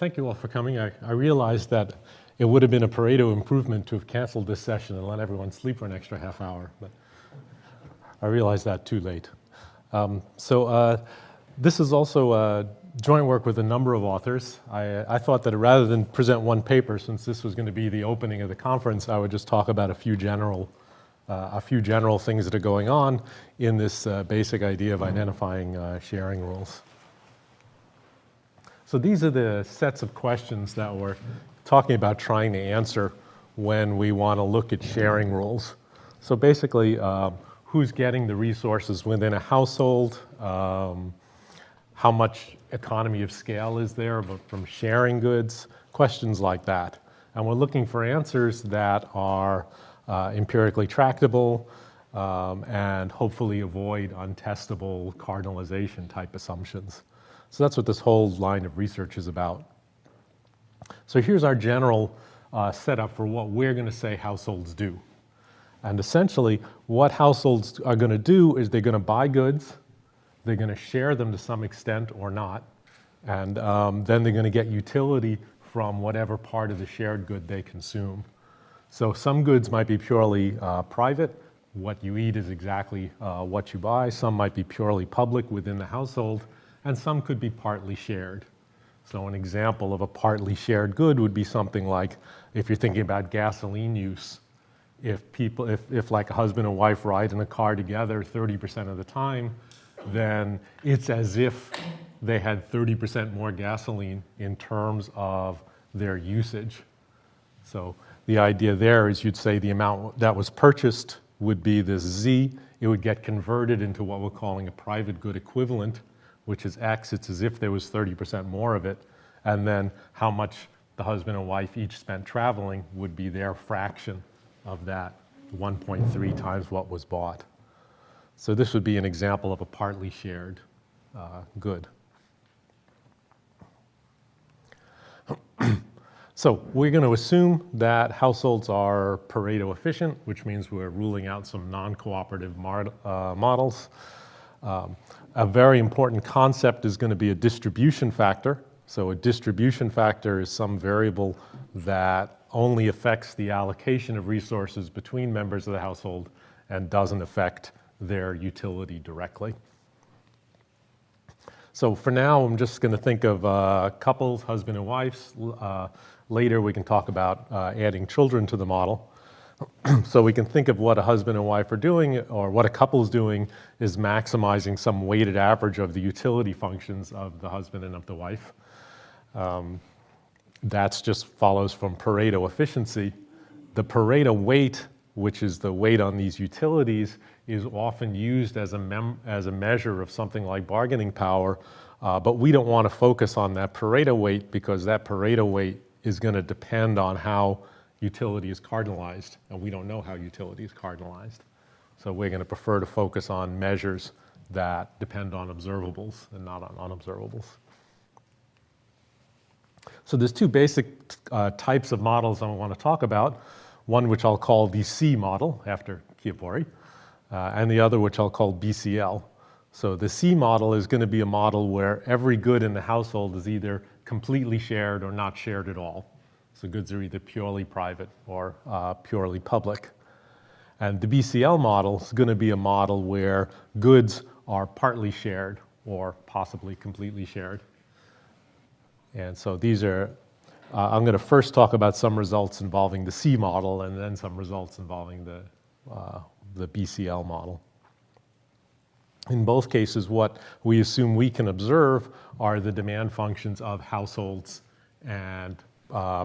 Thank you all for coming. I realized that it would have been a Pareto improvement to have canceled this session and let everyone sleep for an extra half hour, but I realized that too late. This is also joint work with a number of authors. I thought that rather than present one paper, since this was going to be the opening of the conference, I would just talk about a few general things that are going on in this basic idea of identifying sharing rules. So these are the sets of questions that we're talking about trying to answer when we want to look at sharing rules. So basically, who's getting the resources within a household? How much economy of scale is there from sharing goods? Questions like that. And we're looking for answers that are empirically tractable and hopefully avoid untestable cardinalization type assumptions. So that's what this whole line of research is about. So here's our general setup for what we're going to say households do. And essentially, what households are going to do is they're going to buy goods, they're going to share them to some extent or not, and then they're going to get utility from whatever part of the shared good they consume. So some goods might be purely private. What you eat is exactly what you buy. Some might be purely public within the household, and some could be partly shared. So an example of a partly shared good would be something like, if you're thinking about gasoline use, if like a husband and wife ride in a car together 30% of the time, then it's as if they had 30% more gasoline in terms of their usage. So the idea there is you'd say the amount that was purchased would be this Z. It would get converted into what we're calling a private good equivalent, which is X. It's as if there was 30% more of it. And then how much the husband and wife each spent traveling would be their fraction of that 1.3 times what was bought. So this would be an example of a partly shared good. So we're going to assume that households are Pareto efficient, which means we're ruling out some non-cooperative models. A very important concept is going to be a distribution factor. So a distribution factor is some variable that only affects the allocation of resources between members of the household and doesn't affect their utility directly. So for now, I'm just going to think of couples, husband and wives. Later, we can talk about adding children to the model. So we can think of what a husband and wife are doing, or what a couple is doing, is maximizing some weighted average of the utility functions of the husband and of the wife. That just follows from Pareto efficiency. The Pareto weight, which is the weight on these utilities, is often used as a measure of something like bargaining power, but we don't want to focus on that Pareto weight because that Pareto weight is going to depend on how utility is cardinalized, and we don't know how utility is cardinalized. So we're going to prefer to focus on measures that depend on observables and not on unobservables. So there's two basic types of models I want to talk about. One which I'll call the C model, after Chiappori, and the other which I'll call BCL. So the C model is going to be a model where every good in the household is either completely shared or not shared at all. So goods are either purely private or purely public. And the BCL model is going to be a model where goods are partly shared or possibly completely shared. And so these are, I'm going to first talk about some results involving the C model and then some results involving the BCL model. In both cases, what we assume we can observe are the demand functions of households and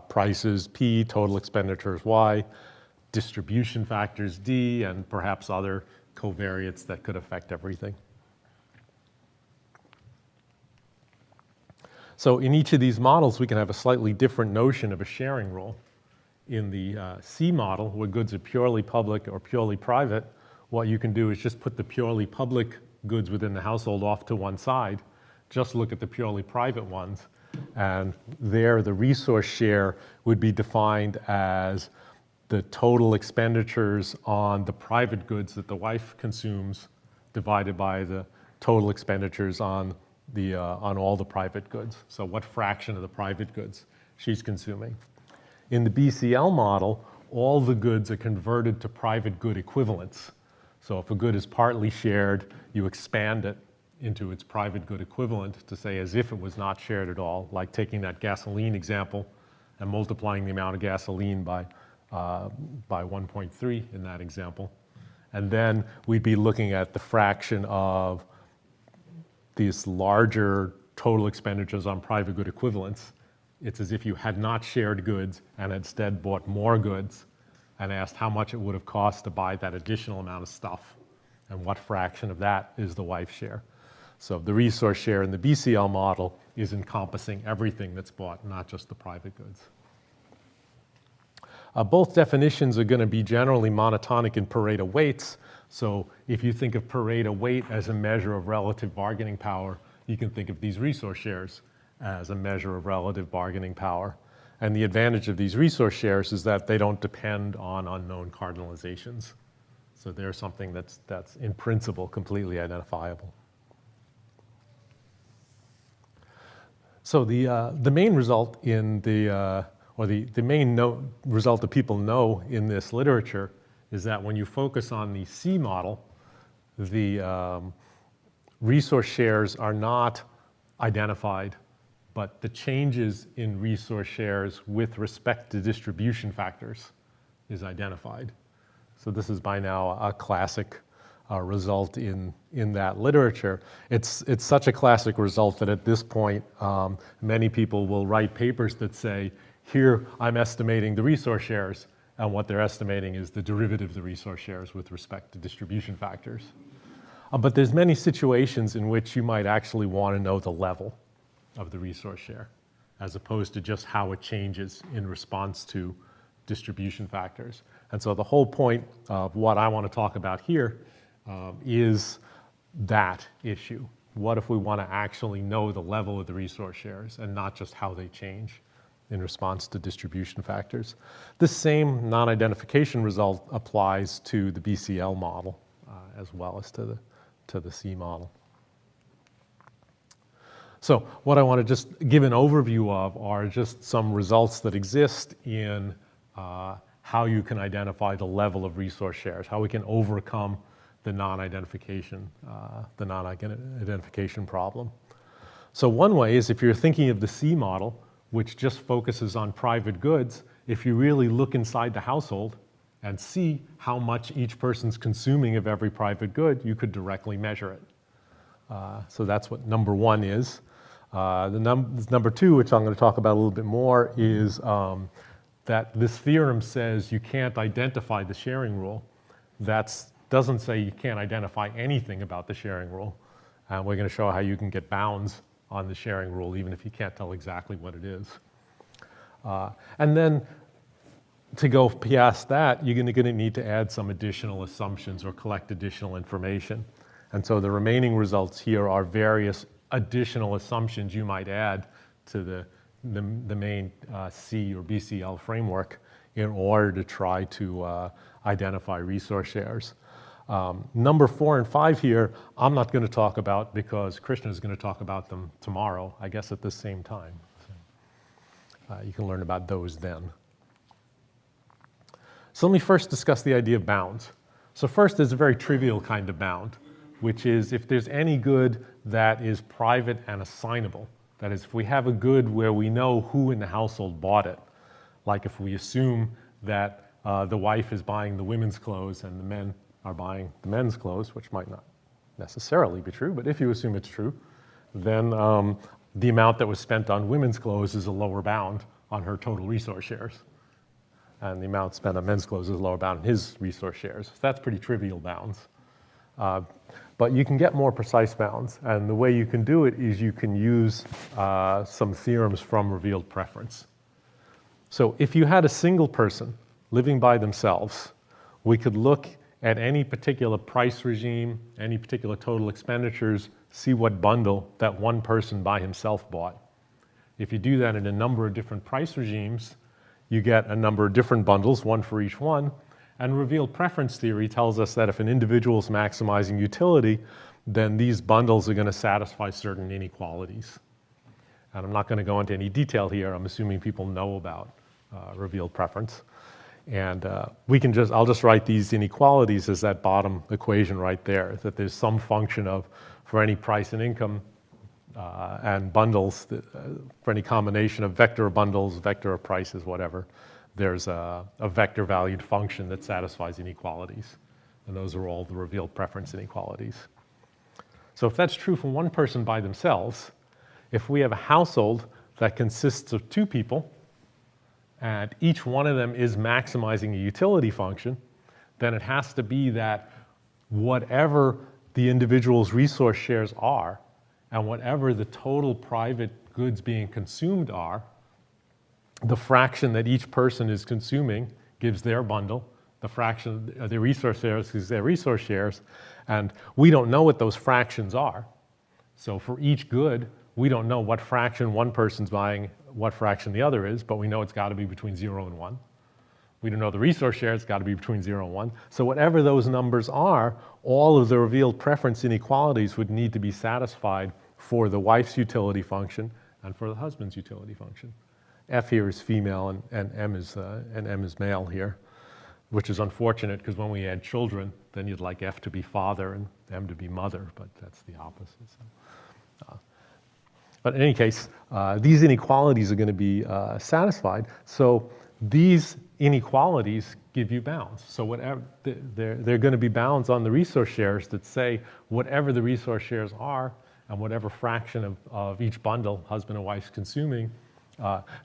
prices P, total expenditures Y, distribution factors D, and perhaps other covariates that could affect everything. So in each of these models, we can have a slightly different notion of a sharing rule. In the C model, where goods are purely public or purely private, what you can do is just put the purely public goods within the household off to one side, just look at the purely private ones, and there the resource share would be defined as the total expenditures on the private goods that the wife consumes divided by the total expenditures on on all the private goods. So what fraction of the private goods she's consuming. In the BCL model, all the goods are converted to private good equivalents. So if a good is partly shared, you expand it into its private good equivalent to say as if it was not shared at all, like taking that gasoline example and multiplying the amount of gasoline by 1.3 in that example. And then we'd be looking at the fraction of these larger total expenditures on private good equivalents. It's as if you had not shared goods and instead bought more goods and asked how much it would have cost to buy that additional amount of stuff and what fraction of that is the wife's share. So the resource share in the BCL model is encompassing everything that's bought, not just the private goods. Both definitions are going to be generally monotonic in Pareto weights. So if you think of Pareto weight as a measure of relative bargaining power, you can think of these resource shares as a measure of relative bargaining power. And the advantage of these resource shares is that they don't depend on unknown cardinalizations. So they're something that's in principle completely identifiable. So the main result in the result that people know in this literature is that when you focus on the C model, the resource shares are not identified, but the changes in resource shares with respect to distribution factors is identified. So this is by now a classic result in that literature. It's such a classic result that at this point, many people will write papers that say, here I'm estimating the resource shares, and what they're estimating is the derivative of the resource shares with respect to distribution factors. But there's many situations in which you might actually want to know the level of the resource share, as opposed to just how it changes in response to distribution factors. And so the whole point of what I want to talk about here is that issue. What if we want to actually know the level of the resource shares and not just how they change in response to distribution factors? This same non-identification result applies to the BCL model as well as to the C model. So what I want to just give an overview of are just some results that exist in how you can identify the level of resource shares, how we can overcome the non-identification problem. So one way is if you're thinking of the C model, which just focuses on private goods, if you really look inside the household and see how much each person's consuming of every private good, you could directly measure it. So that's what number one is. Number two, which I'm going to talk about a little bit more, is that this theorem says you can't identify the sharing rule. That doesn't say you can't identify anything about the sharing rule. And we're going to show how you can get bounds on the sharing rule, even if you can't tell exactly what it is. And then to go past that, you're going to need to add some additional assumptions or collect additional information. And so the remaining results here are various additional assumptions you might add to the main C or BCL framework in order to try to identify resource shares. Number 4 and 5 here, I'm not going to talk about because Krishna is going to talk about them tomorrow, I guess at the same time. So, you can learn about those then. So let me first discuss the idea of bounds. So first, there's a very trivial kind of bound, which is if there's any good that is private and assignable. That is, if we have a good where we know who in the household bought it, like if we assume that the wife is buying the women's clothes and the men are buying the men's clothes, which might not necessarily be true, but if you assume it's true, then the amount that was spent on women's clothes is a lower bound on her total resource shares. And the amount spent on men's clothes is a lower bound on his resource shares. So that's pretty trivial bounds. But you can get more precise bounds, and the way you can do it is you can use some theorems from revealed preference. So if you had a single person living by themselves, we could look at any particular price regime, any particular total expenditures, see what bundle that one person by himself bought. If you do that in a number of different price regimes, you get a number of different bundles, one for each one, And revealed preference theory tells us that if an individual is maximizing utility, then these bundles are going to satisfy certain inequalities. And I'm not going to go into any detail here. I'm assuming people know about revealed preference. And I'll just write these inequalities as that bottom equation right there, that there's some function of, for any price and income and bundles, for any combination of vector of bundles, vector of prices, whatever, there's a vector valued function that satisfies inequalities. And those are all the revealed preference inequalities. So if that's true for one person by themselves, if we have a household that consists of two people, and each one of them is maximizing a utility function, then it has to be that whatever the individual's resource shares are, and whatever the total private goods being consumed are, the fraction that each person is consuming gives their bundle, the fraction of the resource shares gives their resource shares, and we don't know what those fractions are. So for each good, we don't know what fraction one person's buying, what fraction the other is, but we know it's got to be between 0 and 1. We don't know the resource share, it's got to be between 0 and 1. So whatever those numbers are, all of the revealed preference inequalities would need to be satisfied for the wife's utility function and for the husband's utility function. F here is female and M is male here, which is unfortunate because when we add children, then you'd like F to be father and M to be mother, but that's the opposite. So, but in any case, these inequalities are going to be satisfied. So these inequalities give you bounds. So whatever they're going to be bounds on the resource shares that say whatever the resource shares are and whatever fraction of each bundle husband and wife consuming,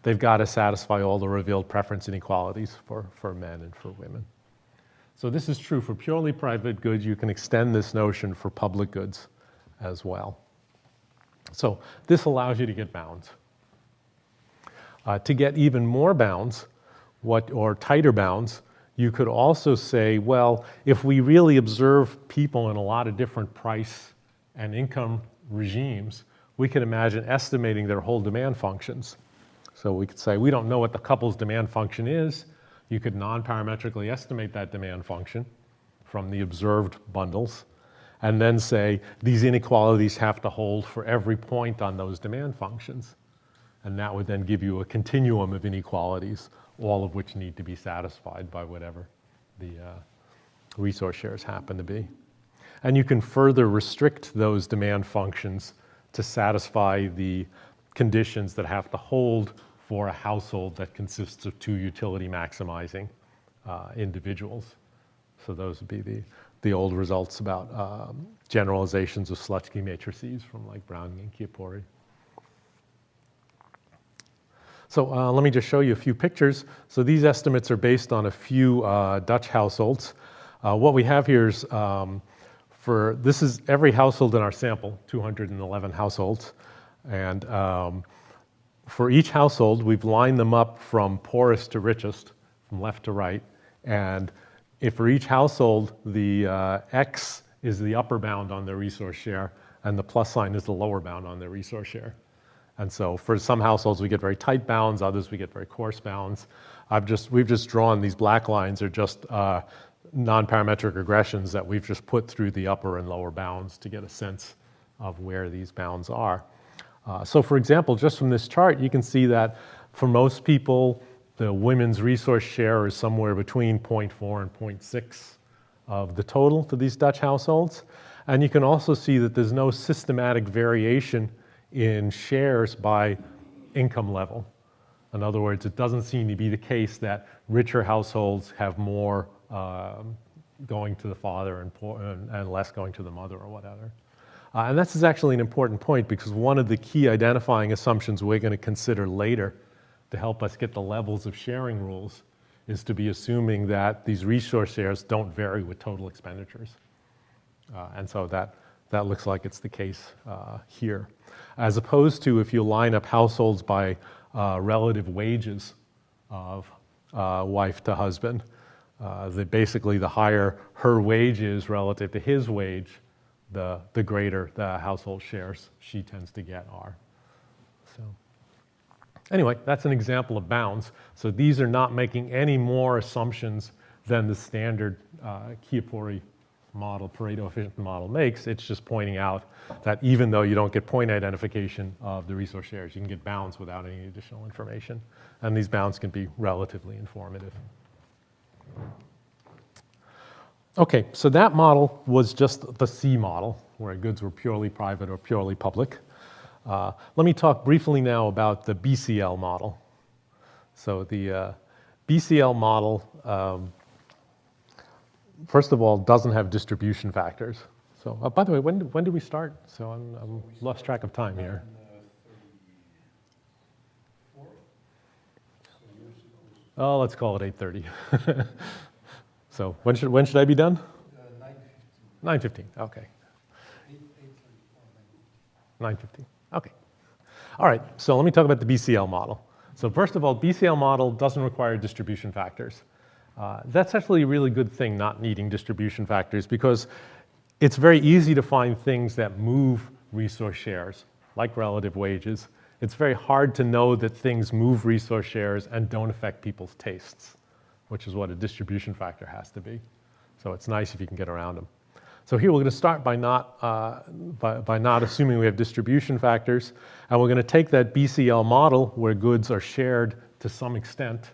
they've got to satisfy all the revealed preference inequalities for men and for women. So this is true for purely private goods. You can extend this notion for public goods as well. So this allows you to get bounds. To get even more bounds, or tighter bounds, you could also say, well, if we really observe people in a lot of different price and income regimes, we could imagine estimating their whole demand functions. So we could say, we don't know what the couple's demand function is. You could non-parametrically estimate that demand function from the observed bundles, and then say these inequalities have to hold for every point on those demand functions. And that would then give you a continuum of inequalities, all of which need to be satisfied by whatever the resource shares happen to be. And you can further restrict those demand functions to satisfy the conditions that have to hold for a household that consists of two utility maximizing individuals. So those would be the old results about generalizations of Slutsky matrices from like Browning and Chiappori. So let me just show you a few pictures. So these estimates are based on a few Dutch households. What we have here is this is every household in our sample, 211 households. And for each household, we've lined them up from poorest to richest, from left to right. And if for each household, the X is the upper bound on their resource share, and the plus sign is the lower bound on their resource share. And so for some households, we get very tight bounds, others we get very coarse bounds. We've just drawn these black lines are just non-parametric regressions that we've just put through the upper and lower bounds to get a sense of where these bounds are. So for example, just from this chart, you can see that for most people, the women's resource share is somewhere between 0.4 and 0.6 of the total for these Dutch households. And you can also see that there's no systematic variation in shares by income level. In other words, it doesn't seem to be the case that richer households have more going to the father and less going to the mother or whatever. And this is actually an important point because one of the key identifying assumptions we're going to consider later to help us get the levels of sharing rules is to be assuming that these resource shares don't vary with total expenditures. And so that looks like it's the case here. As opposed to if you line up households by relative wages of wife to husband, basically the higher her wage is relative to his wage, the greater the household shares she tends to get are. So anyway, that's an example of bounds. So these are not making any more assumptions than the standard Chiapori model, Pareto efficient model makes. It's just pointing out that even though you don't get point identification of the resource shares, you can get bounds without any additional information. And these bounds can be relatively informative. Okay, so that model was just the C model, where goods were purely private or purely public. Let me talk briefly now about the BCL model. So the BCL model, first of all, doesn't have distribution factors. So, by the way, when did we start? So I'm lost track of time here. 34. Oh, let's call it 8:30. So when should I be done? 9:15. 9:15. Okay. 9:15. Okay. All right. So let me talk about the BCL model. So first of all, BCL model doesn't require distribution factors. That's actually a really good thing, not needing distribution factors, because it's very easy to find things that move resource shares, like relative wages. It's very hard to know that things move resource shares and don't affect people's tastes, which is what a distribution factor has to be. So it's nice if you can get around them. So here we're going to start by not assuming we have distribution factors, and we're going to take that BCL model where goods are shared to some extent,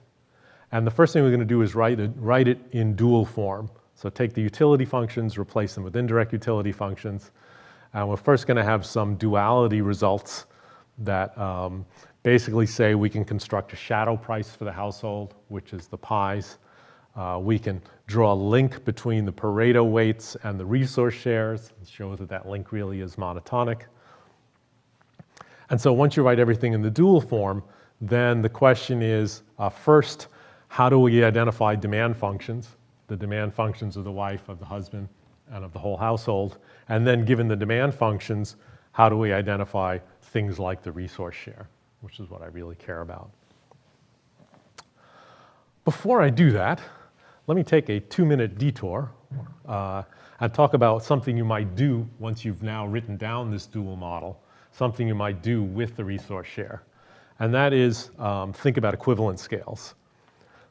and the first thing we're going to do is write it in dual form. So take the utility functions, replace them with indirect utility functions, and we're first going to have some duality results that basically say we can construct a shadow price for the household, which is the pies. We can draw a link between the Pareto weights and the resource shares. It shows that that link really is monotonic. And so once you write everything in the dual form, then the question is, first, how do we identify demand functions? The demand functions of the wife, of the husband, and of the whole household. And then given the demand functions, how do we identify things like the resource share, which is what I really care about. Before I do that, let me take a 2-minute detour and talk about something you might do once you've now written down this dual model, something you might do with the resource share. And that is think about equivalence scales.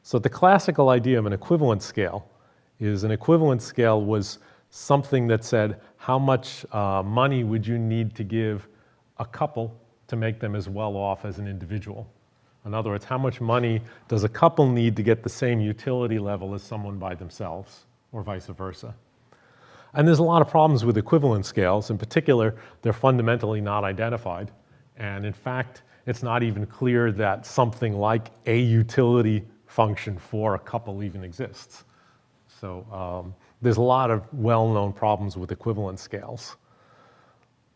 So the classical idea of an equivalence scale is an equivalence scale was something that said how much money would you need to give a couple to make them as well off as an individual. In other words, how much money does a couple need to get the same utility level as someone by themselves, or vice versa? And there's a lot of problems with equivalence scales. In particular, they're fundamentally not identified. And in fact, it's not even clear that something like a utility function for a couple even exists. So there's a lot of well-known problems with equivalence scales.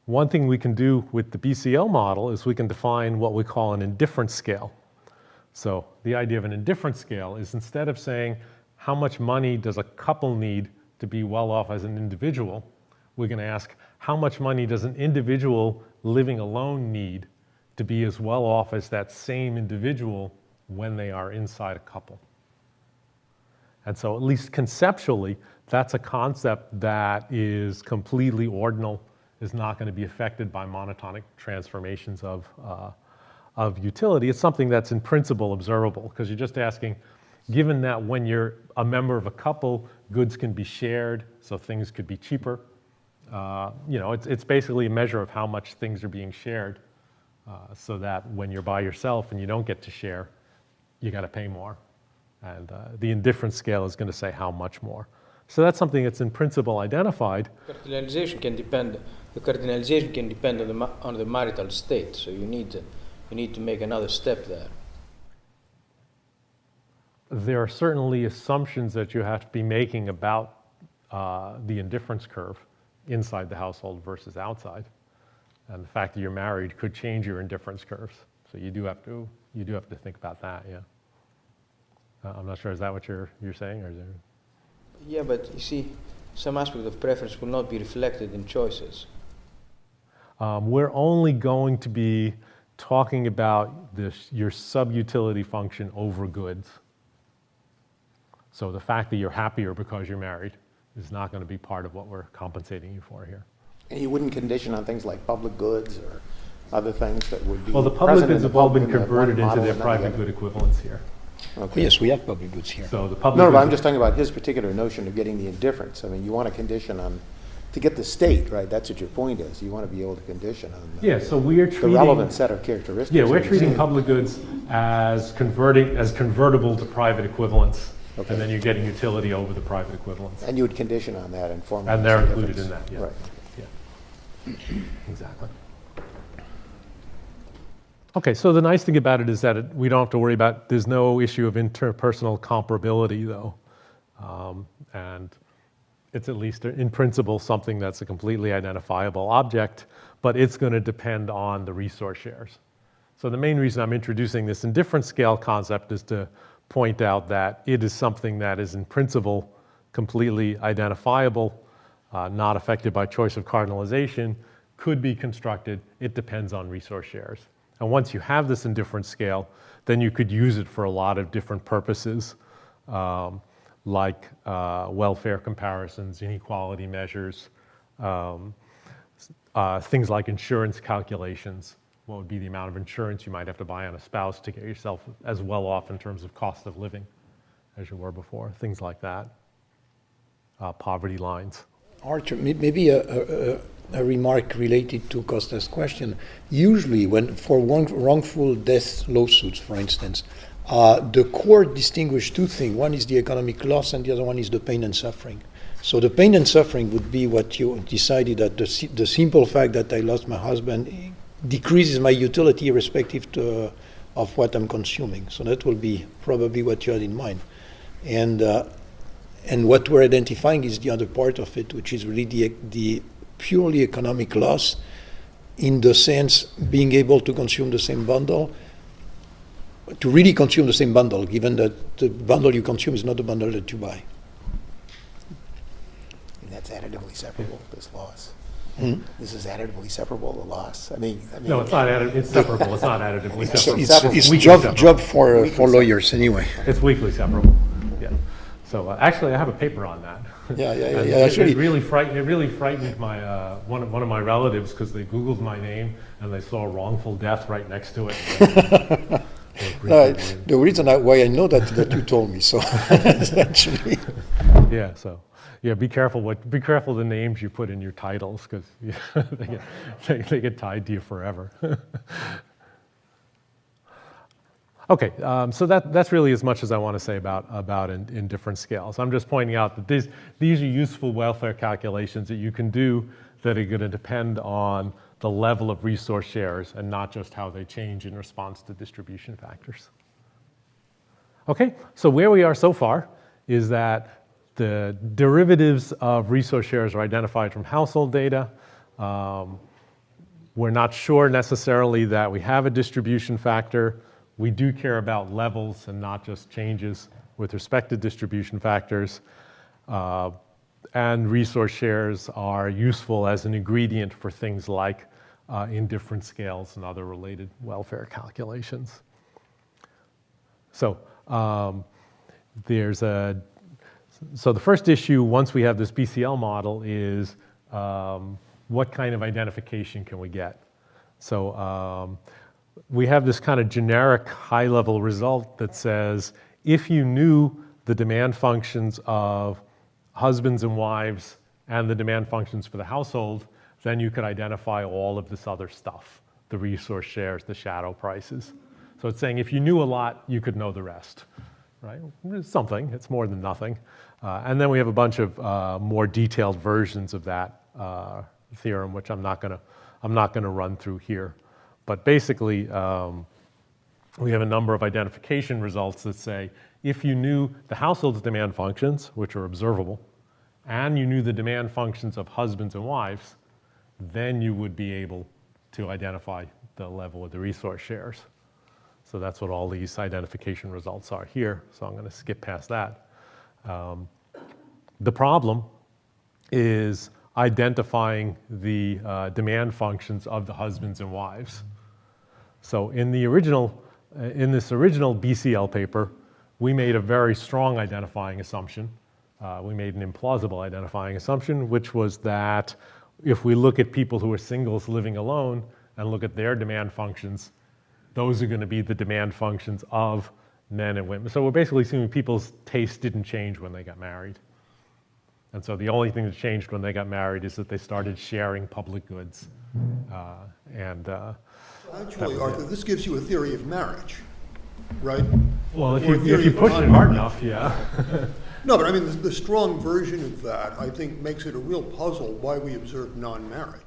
One thing we can do with the BCL model is we can define what we call an indifference scale. So the idea of an indifference scale is instead of saying how much money does a couple need to be well off as an individual, we're going to ask how much money does an individual living alone need to be as well off as that same individual when they are inside a couple. And so at least conceptually, that's a concept that is completely ordinal, is not going to be affected by monotonic transformations of utility. It's something that's in principle observable, because you're just asking, given that when you're a member of a couple, goods can be shared, so things could be cheaper. It's basically a measure of how much things are being shared, so that when you're by yourself and you don't get to share, you got to pay more. And the indifference scale is going to say how much more. So that's something that's in principle identified. Cardinalization can depend on the marital state, so you need to make another step there. There are certainly assumptions that you have to be making about the indifference curve inside the household versus outside. And the fact that you're married could change your indifference curves. So you do have to think about that, yeah. I'm not sure, is that what you're saying? Or is there... Yeah, but you see, some aspect of preference will not be reflected in choices. We're only going to be talking about your sub-utility function over goods. So the fact that you're happier because you're married is not going to be part of what we're compensating you for here. And you wouldn't condition on things like public goods or other things that would be... Well, the public goods have all been converted into their private good equivalents here. Okay. Yes, we have public goods here. So the public No, but goods- I'm just talking about his particular notion of getting the indifference. I mean, you want a condition on, to get the state, right? That's what your point is. You want to be able to condition on Yeah, so we are the treating... relevant set of characteristics. Yeah, we're of the treating state. public goods as convertible to private equivalents. Okay. And then you're getting utility over the private equivalents. And you would condition on that and form. And they're included in that, yeah. Right. Yeah, exactly. Okay, so the nice thing about it is that we don't have to worry about, there's no issue of interpersonal comparability though. And it's at least in principle something that's a completely identifiable object, but it's going to depend on the resource shares. So the main reason I'm introducing this indifference scale concept is to point out that it is something that is in principle completely identifiable, not affected by choice of cardinalization, could be constructed. It depends on resource shares. And once you have this indifference scale, then you could use it for a lot of different purposes, like welfare comparisons, inequality measures, things like insurance calculations. What would be the amount of insurance you might have to buy on a spouse to get yourself as well off in terms of cost of living as you were before, things like that. Poverty lines. Arthur, maybe a remark related to Costa's question. Usually, when for wrongful death lawsuits, for instance, the court distinguishes two things. One is the economic loss, and the other one is the pain and suffering. So the pain and suffering would be what you decided that the simple fact that I lost my husband decreases my utility irrespective of what I'm consuming. So that will be probably what you had in mind. And what we're identifying is the other part of it, which is really the purely economic loss, in the sense being able to consume the same bundle, to really consume the same bundle, given that the bundle you consume is not the bundle that you buy. And that's additively separable, this loss. Hmm? This is additively separable, the loss. I mean. No, it's not additive, it's separable, it's not additively It's separable. it's Weekly job separable. for lawyers anyway. It's weekly separable, yeah. So actually, I have a paper on that. Yeah. And Actually, it really frightened my one of my relatives because they Googled my name and they saw wrongful death right next to it. the reason why I know that you told me so. Actually. Yeah. So yeah, be careful the names you put in your titles because they get tied to you forever. Okay, so that's really as much as I want to say about in different scales. I'm just pointing out that these are useful welfare calculations that you can do that are going to depend on the level of resource shares and not just how they change in response to distribution factors. Okay, so where we are so far is that the derivatives of resource shares are identified from household data. We're not sure necessarily that we have a distribution factor. We do care about levels and not just changes with respect to distribution factors. And resource shares are useful as an ingredient for things like indifference scales and other related welfare calculations. So the first issue, once we have this BCL model, is what kind of identification can we get? So we have this kind of generic high-level result that says if you knew the demand functions of husbands and wives and the demand functions for the household, then you could identify all of this other stuff, the resource shares, the shadow prices. So it's saying if you knew a lot, you could know the rest, right? It's something, it's more than nothing. And then we have a bunch of more detailed versions of that theorem, which I'm not gonna run through here. But basically, we have a number of identification results that say if you knew the household's demand functions, which are observable, and you knew the demand functions of husbands and wives, then you would be able to identify the level of the resource shares. So that's what all these identification results are here. So I'm going to skip past that. The problem is identifying the demand functions of the husbands and wives. So in this original BCL paper, we made a very strong identifying assumption. We made an implausible identifying assumption, which was that if we look at people who are singles living alone and look at their demand functions, those are going to be the demand functions of men and women. So we're basically assuming people's taste didn't change when they got married. And so the only thing that changed when they got married is that they started sharing public goods. Actually, Arthur, this gives you a theory of marriage, right? Well, Or a if theory you of push it hard enough, yeah. No, but I mean, the strong version of that, I think, makes it a real puzzle why we observe non-marriage.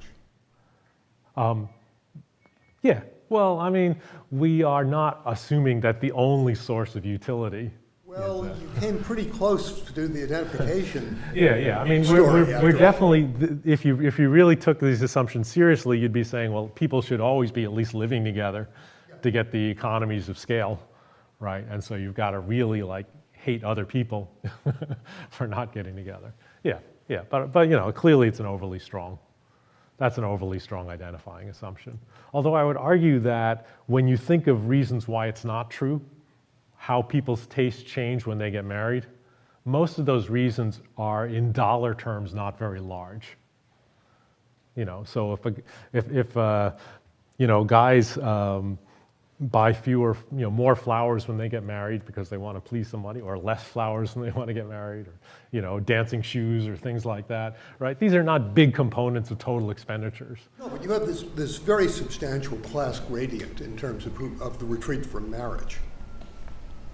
Yeah, well, I mean, we are not assuming that the only source of utility. Well, you came pretty close to the identification. Yeah. I mean, Story, we're after all. definitely, if you really took these assumptions seriously, you'd be saying, well, people should always be at least living together to get the economies of scale, right? And so you've got to really like hate other people for not getting together. Yeah. But you know, clearly it's that's an overly strong identifying assumption. Although I would argue that when you think of reasons why it's not true, how people's tastes change when they get married, most of those reasons are in dollar terms not very large. You know, so if you know, guys buy more flowers when they get married because they want to please somebody, or less flowers when they want to get married, or you know, dancing shoes or things like that, right? These are not big components of total expenditures. No, but you have this very substantial class gradient in terms of the retreat from marriage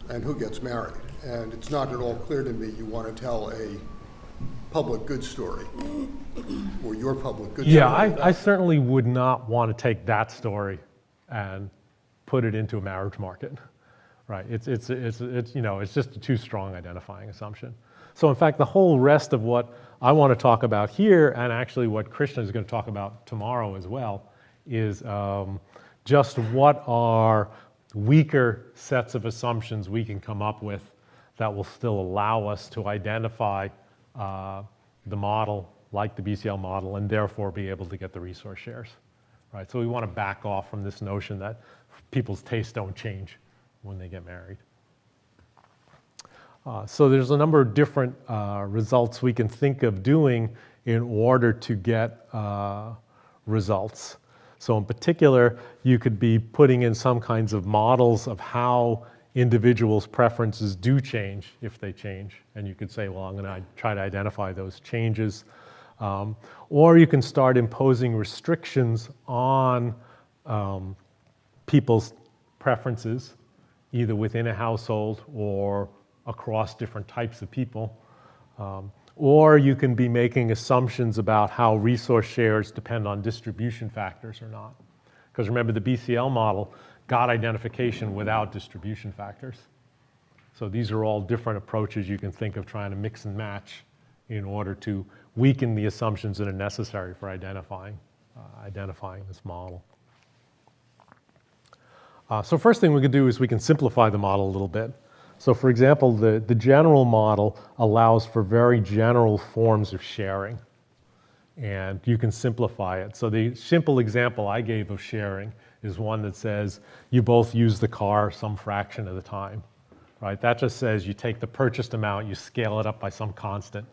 and who gets married. And it's not at all clear to me you want to tell a public good story or your public good story. Yeah, I certainly would not want to take that story and put it into a marriage market, right? It's you know, it's just a too strong identifying assumption. So in fact, the whole rest of what I want to talk about here, and actually what Krishna is going to talk about tomorrow as well, is just what are weaker sets of assumptions we can come up with that will still allow us to identify the model like the BCL model and therefore be able to get the resource shares, right? So we want to back off from this notion that people's tastes don't change when they get married. So there's a number of different results we can think of doing in order to get results. So in particular, you could be putting in some kinds of models of how individuals' preferences do change if they change. And you could say, well, I'm going to try to identify those changes. Or you can start imposing restrictions on people's preferences, either within a household or across different types of people. Or you can be making assumptions about how resource shares depend on distribution factors or not. Because remember, the BCL model got identification without distribution factors. So these are all different approaches you can think of trying to mix and match in order to weaken the assumptions that are necessary for identifying this model. So first thing we could do is we can simplify the model a little bit. So for example, the general model allows for very general forms of sharing, and you can simplify it. So the simple example I gave of sharing is one that says you both use the car some fraction of the time, right? That just says you take the purchased amount, you scale it up by some constant,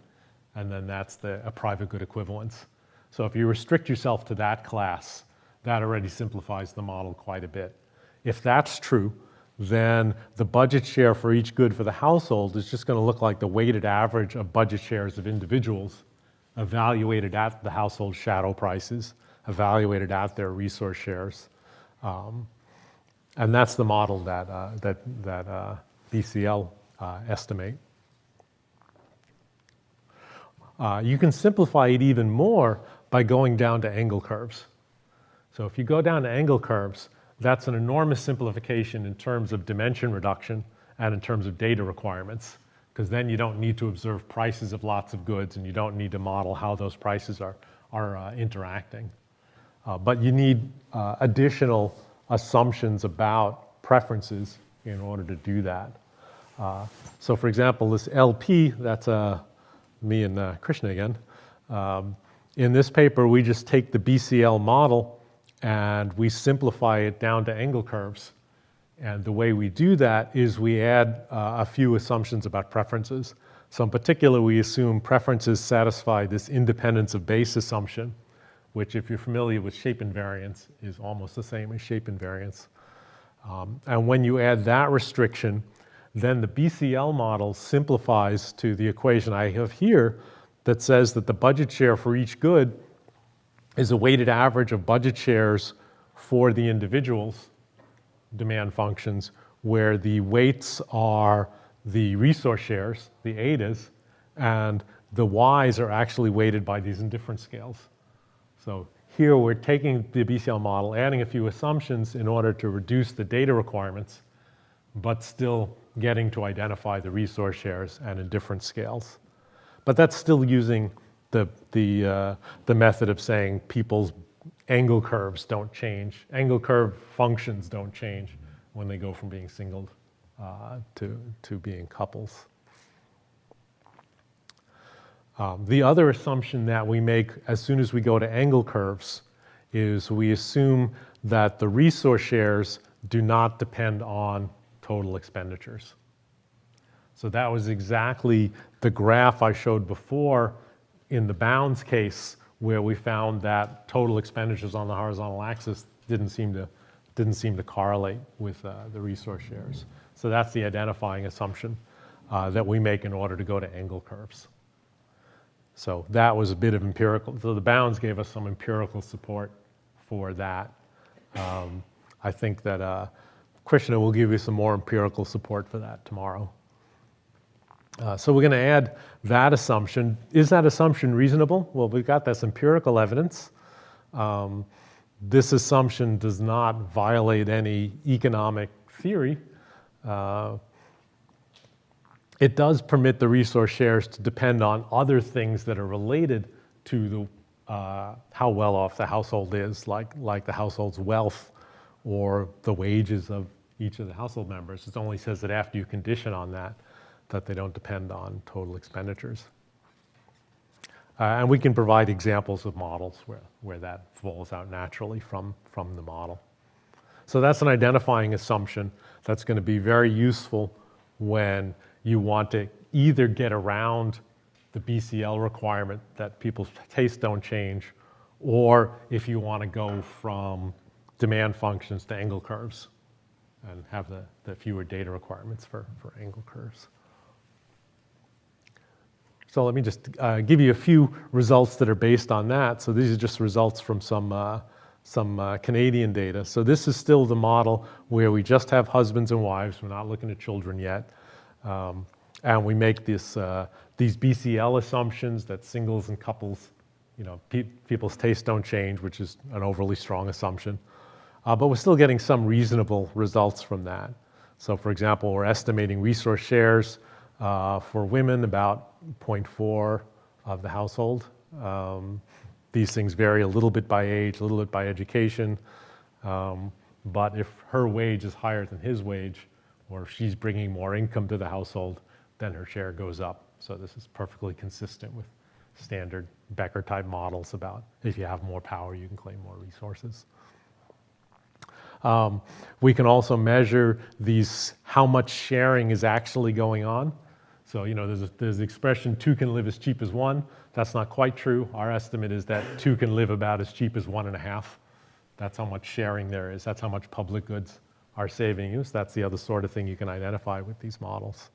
and then that's a private good equivalence. So if you restrict yourself to that class, that already simplifies the model quite a bit. If that's true, then the budget share for each good for the household is just going to look like the weighted average of budget shares of individuals evaluated at the household shadow prices, evaluated at their resource shares. And that's the model that BCL estimate. You can simplify it even more by going down to angle curves. So if you go down to angle curves, that's an enormous simplification in terms of dimension reduction and in terms of data requirements, because then you don't need to observe prices of lots of goods and you don't need to model how those prices are interacting. But you need additional assumptions about preferences in order to do that. So for example, this LP, that's me and Krishna again. In this paper, we just take the BCL model and we simplify it down to angle curves. And the way we do that is we add a few assumptions about preferences. So in particular, we assume preferences satisfy this independence of base assumption, which if you're familiar with shape invariance is almost the same as shape invariance. And when you add that restriction, then the BCL model simplifies to the equation I have here that says that the budget share for each good is a weighted average of budget shares for the individual's demand functions, where the weights are the resource shares, the ETAs, and the Ys are actually weighted by these indifference scales. So here we're taking the BCL model, adding a few assumptions in order to reduce the data requirements, but still getting to identify the resource shares and indifference scales. But that's still using the method of saying people's angle curves don't change. Angle curve functions don't change when they go from being singled to being couples. The other assumption that we make as soon as we go to angle curves is we assume that the resource shares do not depend on total expenditures. So that was exactly the graph I showed before in the bounds case, where we found that total expenditures on the horizontal axis didn't seem to correlate with the resource shares. So that's the identifying assumption that we make in order to go to angle curves. So that was a bit of empirical. So the bounds gave us some empirical support for that. I think that Krishna will give you some more empirical support for that tomorrow. So we're going to add that assumption. Is that assumption reasonable? Well, we've got this empirical evidence. This assumption does not violate any economic theory. It does permit the resource shares to depend on other things that are related to how well off the household is, like the household's wealth or the wages of each of the household members. It only says that after you condition on that they don't depend on total expenditures. And we can provide examples of models where that falls out naturally from the model. So that's an identifying assumption that's going to be very useful when you want to either get around the BCL requirement that people's tastes don't change, or if you want to go from demand functions to angle curves and have the fewer data requirements for angle curves. So let me just give you a few results that are based on that. So these are just results from some Canadian data. So this is still the model where we just have husbands and wives. We're not looking at children yet. And we make these BCL assumptions that singles and couples, people's tastes don't change, which is an overly strong assumption. But we're still getting some reasonable results from that. So for example, we're estimating resource shares for women about 0.4 of the household. These things vary a little bit by age, a little bit by education. But if her wage is higher than his wage, or if she's bringing more income to the household, then her share goes up. So this is perfectly consistent with standard Becker-type models about if you have more power, you can claim more resources. We can also measure how much sharing is actually going on. So, there's the expression, 2 can live as cheap as 1. That's not quite true. Our estimate is that 2 can live about as cheap as 1.5. That's how much sharing there is. That's how much public goods are saving you. So that's the other sort of thing you can identify with these models.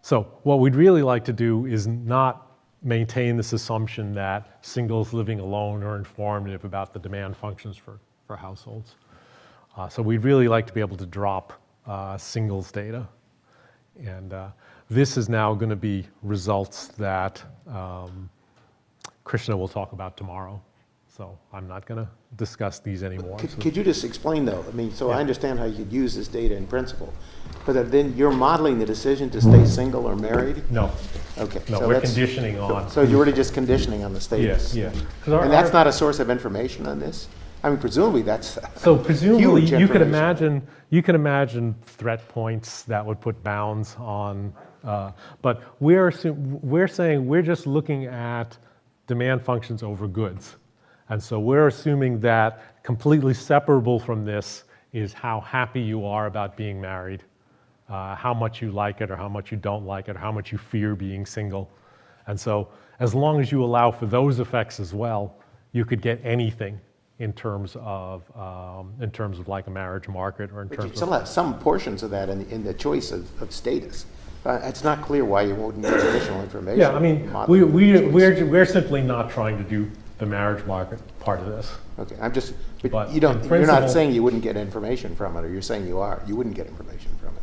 So what we'd really like to do is not maintain this assumption that singles living alone are informative about the demand functions for households. So we'd really like to be able to drop singles data. And this is now going to be results that Krishna will talk about tomorrow. So I'm not going to discuss these anymore. Could you just explain, though? I understand how you could use this data in principle, but then you're modeling the decision to stay single or married? No. Okay. No, so we're conditioning on. So you're really just conditioning on the status? Yes, yeah. And that's not a source of information on this? Presumably that's so presumably huge you can information. imagine threat points that would put bounds on, but we're saying we're just looking at demand functions over goods. And so we're assuming that completely separable from this is how happy you are about being married, how much you like it or how much you don't like it, or how much you fear being single. And so as long as you allow for those effects as well, you could get anything in terms of like a marriage market or in But terms you still have some portions of that in the choice of status. It's not clear why you wouldn't get additional information. Yeah, I mean, we're simply not trying to do the marriage market part of this. Okay, But you're in not principle- saying you wouldn't get information from it, or you're saying you wouldn't get information from it.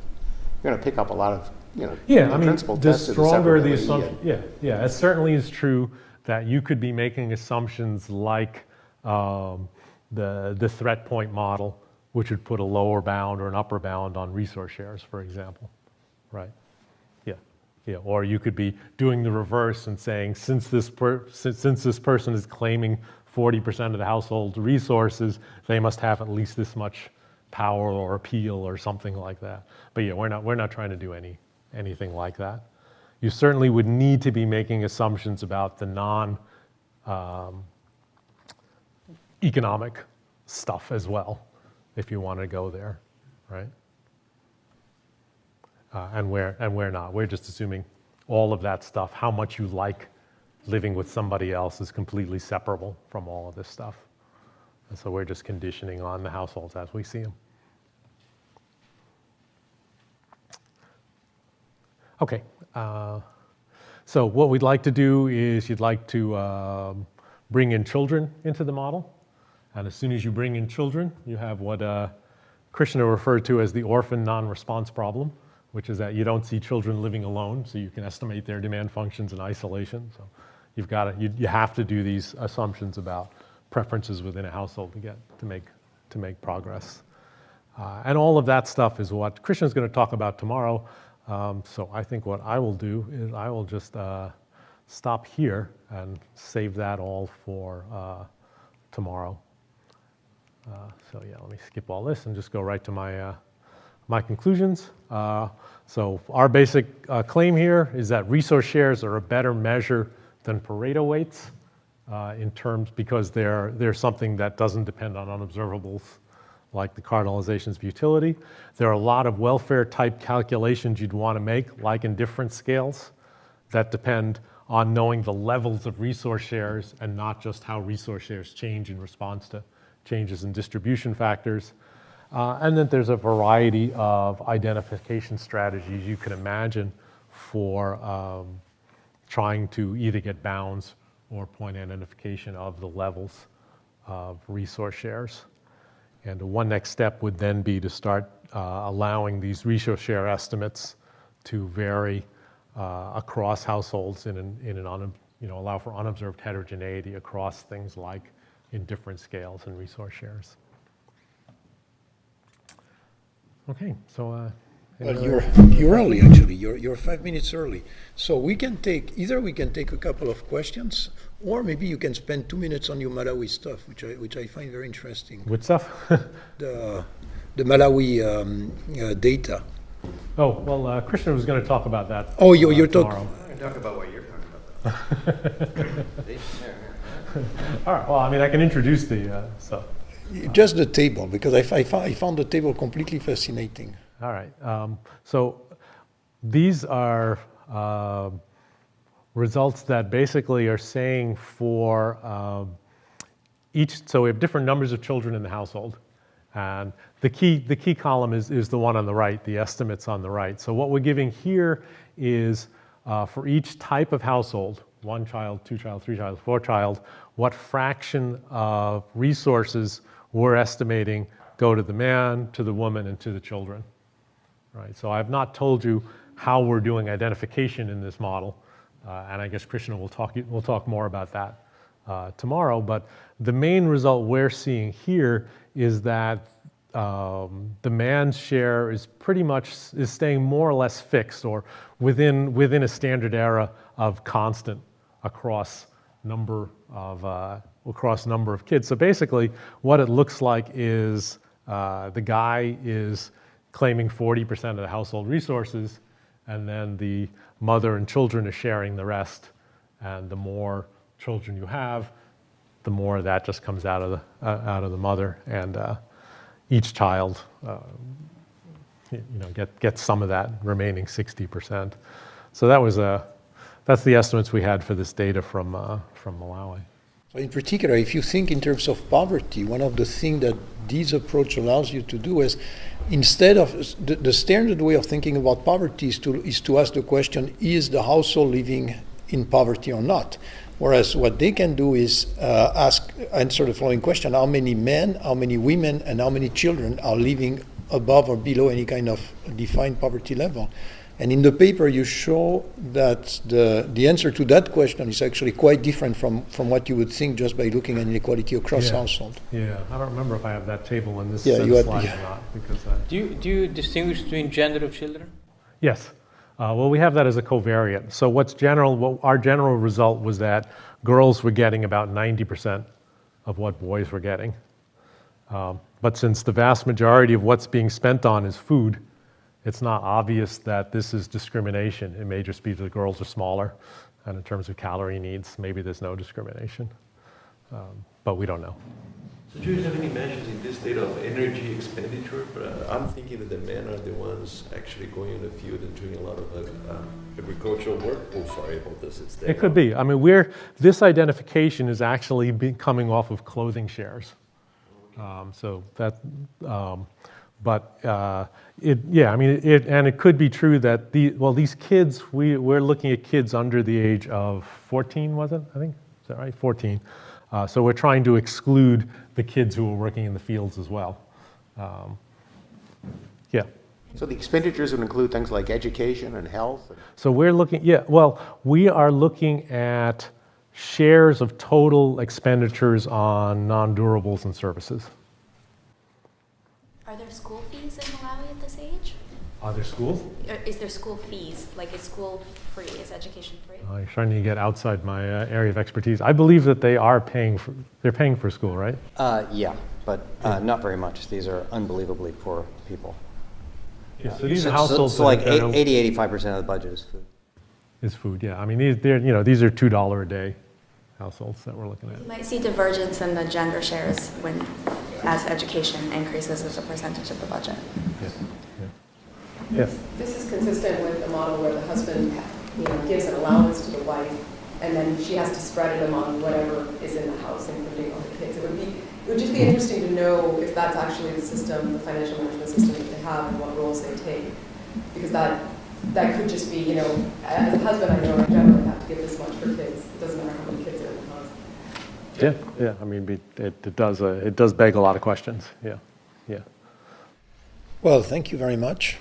You're going to pick up a lot of, Yeah, I in mean, principle, the tests of stronger the separability assumption, yeah, it certainly is true that you could be making assumptions like the threat point model, which would put a lower bound or an upper bound on resource shares, for example, right? Yeah, or you could be doing the reverse and saying, since this person is claiming 40% of the household resources, they must have at least this much power or appeal or something like that. But yeah, we're not trying to do anything like that. You certainly would need to be making assumptions about the non-economic stuff as well, if you want to go there, right? And we're not. We're just assuming all of that stuff, how much you like living with somebody else, is completely separable from all of this stuff. And so we're just conditioning on the households as we see them. Okay. So what we'd like to do is you'd like to bring in children into the model. And as soon as you bring in children, you have what Krishna referred to as the orphan non-response problem, which is that you don't see children living alone, so you can estimate their demand functions in isolation. So you have to do these assumptions about preferences within a household to make progress. And all of that stuff is what Krishna's going to talk about tomorrow. So I think what I will do is I will just stop here and save that all for tomorrow. So yeah, let me skip all this and just go right to my conclusions. So our basic claim here is that resource shares are a better measure than Pareto weights because they're something that doesn't depend on unobservables like the cardinalizations of utility. There are a lot of welfare type calculations you'd want to make, like in difference scales, that depend on knowing the levels of resource shares and not just how resource shares change in response to changes in distribution factors. And then there's a variety of identification strategies you can imagine for trying to either get bounds or point identification of the levels of resource shares. And one next step would then be to start allowing these resource share estimates to vary across households allow for unobserved heterogeneity across things like indifference scales and resource shares. Okay, so. Well, you're early actually. You're 5 minutes early. So we can take a couple of questions, or maybe you can spend 2 minutes on your Malawi stuff, which I find very interesting. Which stuff? The Malawi data. Oh well, Krishna was going to talk about that. Oh, you're tomorrow. I can talk about what you're talking about. All right. Well, I mean, I can introduce the stuff. Just the table, because I found the table completely fascinating. All right. So these are results that basically are saying for each. So we have different numbers of children in the household, and the key column is the one on the right, the estimates on the right. So what we're giving here is for each type of household, 1 child, 2 child, 3 child, 4 child, what fraction of resources we're estimating go to the man, to the woman, and to the children. Right. So I've not told you how we're doing identification in this model, and I guess Krishna will talk more about that tomorrow. But the main result we're seeing here is that the man's share is staying more or less fixed, or within a standard error of constant across number of kids. So basically, what it looks like is the guy is claiming 40% of the household resources, and then the mother and children are sharing the rest. And the more children you have, the more that just comes out of the mother, and each child gets some of that remaining 60%. So that's the estimates we had for this data from Malawi. In particular, if you think in terms of poverty, one of the things that this approach allows you to do is, instead of the standard way of thinking about poverty is to ask the question, is the household living in poverty or not? Whereas what they can do is answer the following question: how many men, how many women, and how many children are living above or below any kind of defined poverty level? And in the paper, you show that the answer to that question is actually quite different from what you would think just by looking at inequality across households. Yeah, I don't remember if I have that table in this Yeah, set you of had- slides yeah. or not. Because Do you distinguish between gender of children? yes. Well, we have that as a covariate. So our general result was that girls were getting about 90% of what boys were getting. But since the vast majority of what's being spent on is food, it's not obvious that this is discrimination. It may just be that the girls are smaller, and in terms of calorie needs, maybe there's no discrimination. But we don't know. So do you have any measures in this data of energy expenditure? I'm thinking that the men are the ones actually going in the field and doing a lot of agricultural work. Oh, sorry about this. It's there. It could be. I mean, this identification is actually coming off of clothing shares. So that, and it could be true that these kids, we're looking at kids under the age of 14, was it? I think, is that right? 14. So we're trying to exclude the kids who are working in the fields as well. Yeah. So the expenditures would include things like education and health? So we are looking at shares of total expenditures on non-durables and services. Are there school fees in Malawi at this age? Are there schools? Is there school fees? Like, is school free? Is education free? You're trying to get outside my area of expertise. I believe that they're paying for school, right? Yeah, but not very much. These are unbelievably poor people. Yeah, so these are households So like that are- 80-85% of the budget is food. is food, yeah. I mean, these are $2 a day households that we're looking at. You might see divergence in the gender shares as education increases as a percentage of the budget. Yeah. This is consistent with the model where the husband, gives an allowance to the wife, and then she has to spread it among whatever is in the house, including all the kids. It would just be interesting to know if that's actually the system, the financial management system that they have, and what roles they take, because that could just be, as a husband, I know I generally have to give this much for kids. It doesn't matter how many kids are in the house. Yeah. I mean, it does beg a lot of questions. Yeah. Well, thank you very much.